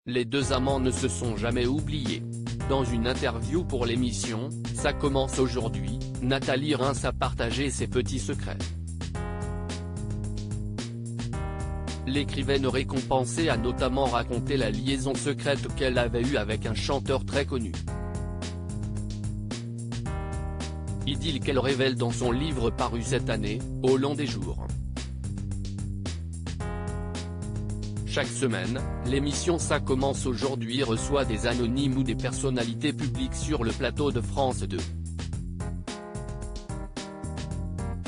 Les deux amants ne se sont jamais oubliés. Dans une interview pour l'émission « Ça commence aujourd'hui », Nathalie Reims a partagé ses petits secrets. L'écrivaine récompensée a notamment raconté la liaison secrète qu'elle avait eue avec un chanteur très connu. Idylle qu'elle révèle dans son livre paru cette année, Au long des jours. Chaque semaine, l'émission Ça commence aujourd'hui reçoit des anonymes ou des personnalités publiques sur le plateau de France 2.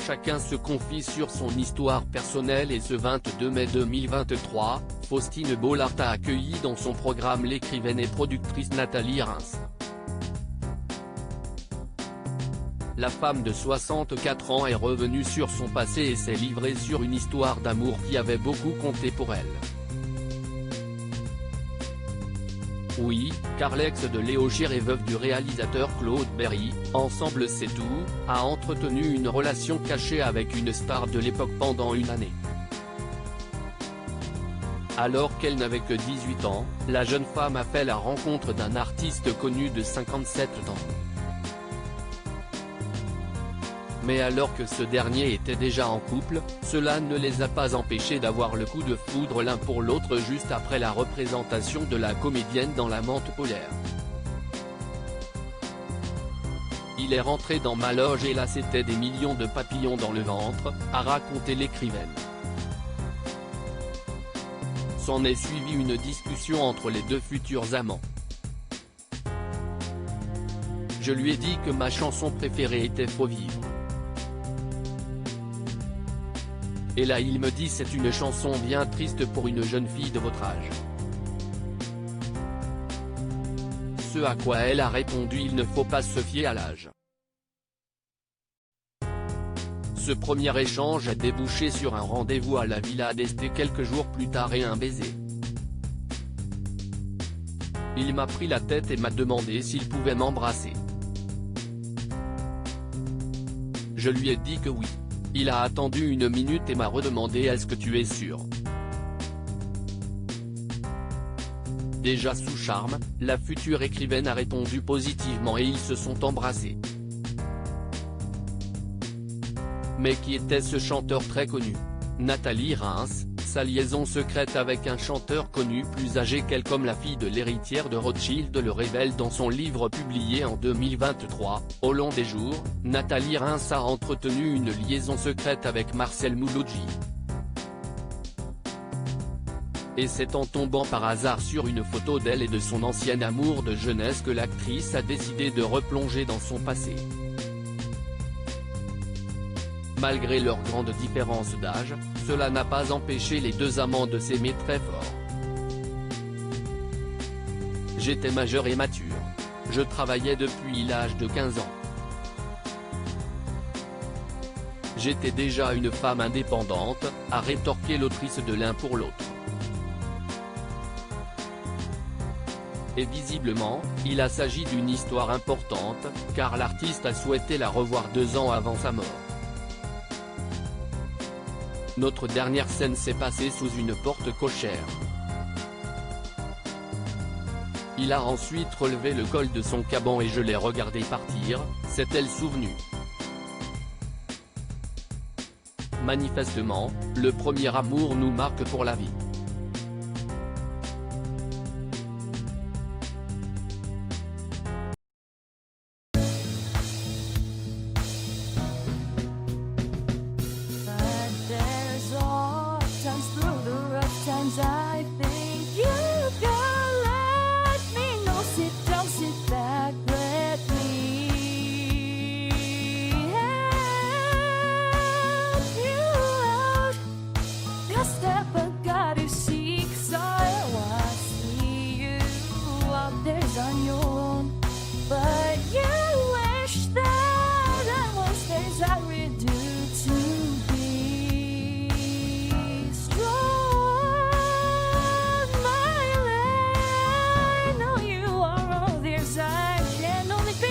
Chacun se confie sur son histoire personnelle et ce 22 mai 2023, Faustine Bollard a accueilli dans son programme l'écrivaine et productrice Nathalie Reims. La femme de 64 ans est revenue sur son passé et s'est livrée sur une histoire d'amour qui avait beaucoup compté pour elle. Oui, car l'ex de Léo Gir et veuve du réalisateur Claude Berry, ensemble c'est tout, a entretenu une relation cachée avec une star de l'époque pendant une année. Alors qu'elle n'avait que 18 ans, la jeune femme a fait la rencontre d'un artiste connu de 57 ans. Mais alors que ce dernier était déjà en couple, cela ne les a pas empêchés d'avoir le coup de foudre l'un pour l'autre juste après la représentation de la comédienne dans La Menthe polaire. Il est rentré dans ma loge et là c'était des millions de papillons dans le ventre, a raconté l'écrivaine. S'en est suivi une discussion entre les deux futurs amants. Je lui ai dit que ma chanson préférée était Faut vivre. Et là il me dit c'est une chanson bien triste pour une jeune fille de votre âge. Ce à quoi elle a répondu il ne faut pas se fier à l'âge. Ce premier échange a débouché sur un rendez-vous à la Villa d'Este quelques jours plus tard et un baiser. Il m'a pris la tête et m'a demandé s'il pouvait m'embrasser. Je lui ai dit que oui. Il a attendu une minute et m'a redemandé est-ce que tu es sûr. Déjà sous charme, la future écrivaine a répondu positivement et ils se sont embrassés. Mais qui était ce chanteur très connu? Nathalie Reims, sa liaison secrète avec un chanteur connu plus âgé qu'elle comme la fille de l'héritière de Rothschild le révèle dans son livre publié en 2023, Au long des jours, Nathalie Reims a entretenu une liaison secrète avec Marcel Mouloudji. Et c'est en tombant par hasard sur une photo d'elle et de son ancien amour de jeunesse que l'actrice a décidé de replonger dans son passé. Malgré leur grande différence d'âge, cela n'a pas empêché les deux amants de s'aimer très fort. J'étais majeur et mature. Je travaillais depuis l'âge de 15 ans. J'étais déjà une femme indépendante, a rétorqué l'autrice de L'un pour l'autre. Et visiblement, il a s'agi d'une histoire importante, car l'artiste a souhaité la revoir 2 ans avant sa mort. Notre dernière scène s'est passée sous une porte cochère. Il a ensuite relevé le col de son caban et je l'ai regardé partir, s'est-elle souvenue. Manifestement, le premier amour nous marque pour la vie. I think you can let me know. Sit down, sit back, let me help you out. Just step I gotta seek, so I see you out there's on your own. But you wish that I was things I would do to be strong. I can only be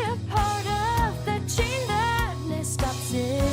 a part of the chain that stops it.